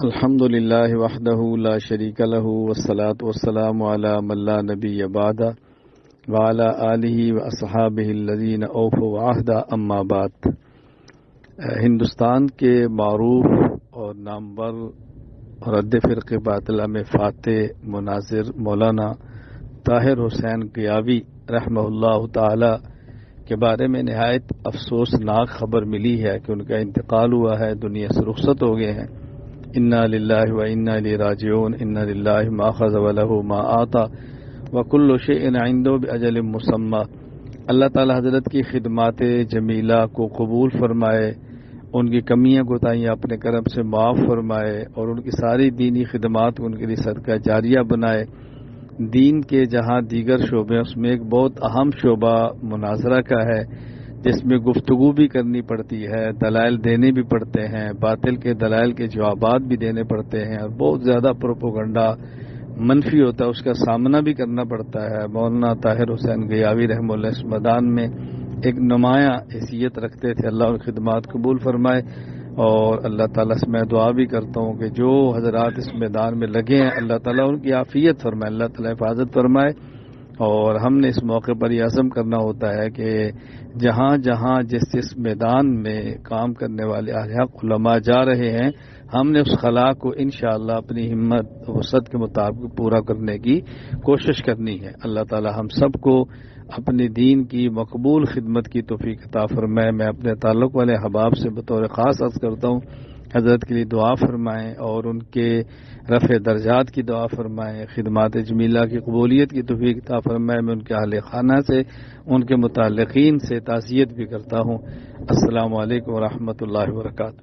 الحمد للہ وحدہ لا شریک لہ والصلاة والسلام علی من لا نبی بعدہ وعلی آلہ واصحابہ الذین اوفوا العہد اما بعد۔ ہندوستان کے معروف اور نامور رد فرقے باطلہ میں فاتح مناظر مولانا طاہر حسین گیاوی رحمہ اللہ تعالی کے بارے میں نہایت افسوسناک خبر ملی ہے کہ ان کا انتقال ہوا ہے، دنیا سے رخصت ہو گئے ہیں۔ انا للہ و انا الیہ راجعون، انا للہ ما اخذ ولہ ما آتا وکل شیء عنده باجل مسمى۔ اللہ تعالی حضرت کی خدمات جمیلہ کو قبول فرمائے، ان کی کمیاں کوتاہیاں اپنے کرم سے معاف فرمائے اور ان کی ساری دینی خدمات کو ان کے لیے صدقہ جاریہ بنائے۔ دین کے جہاں دیگر شعبے اس میں ایک بہت اہم شعبہ مناظرہ کا ہے، جس میں گفتگو بھی کرنی پڑتی ہے، دلائل دینے بھی پڑتے ہیں، باطل کے دلائل کے جوابات بھی دینے پڑتے ہیں، اور بہت زیادہ پروپیگنڈا منفی ہوتا ہے، اس کا سامنا بھی کرنا پڑتا ہے۔ مولانا طاہر حسین گیاوی رحمہ اللہ اس میدان میں ایک نمایاں حیثیت رکھتے تھے، اللہ ان کی خدمات قبول فرمائے، اور اللہ تعالیٰ سے میں دعا بھی کرتا ہوں کہ جو حضرات اس میدان میں لگے ہیں اللہ تعالیٰ ان کی عافیت فرمائے، اللہ تعالیٰ حفاظت فرمائے۔ اور ہم نے اس موقع پر یہ عزم کرنا ہوتا ہے کہ جہاں جہاں جس میدان میں کام کرنے والے اہل حق علماء جا رہے ہیں، ہم نے اس خلا کو انشاءاللہ اپنی ہمت وسعت کے مطابق پورا کرنے کی کوشش کرنی ہے۔ اللہ تعالی ہم سب کو اپنے دین کی مقبول خدمت کی توفیق عطا فرمائے۔ میں اپنے تعلق والے احباب سے بطور خاص عرض کرتا ہوں حضرت کے لیے دعا فرمائیں اور ان کے رفع درجات کی دعا فرمائیں، خدمات جمیلہ کی قبولیت کی توفیق عطا فرمائے۔ میں ان کے اہل خانہ سے، ان کے متعلقین سے تعزیت بھی کرتا ہوں۔ السلام علیکم ورحمۃ اللہ وبرکاتہ۔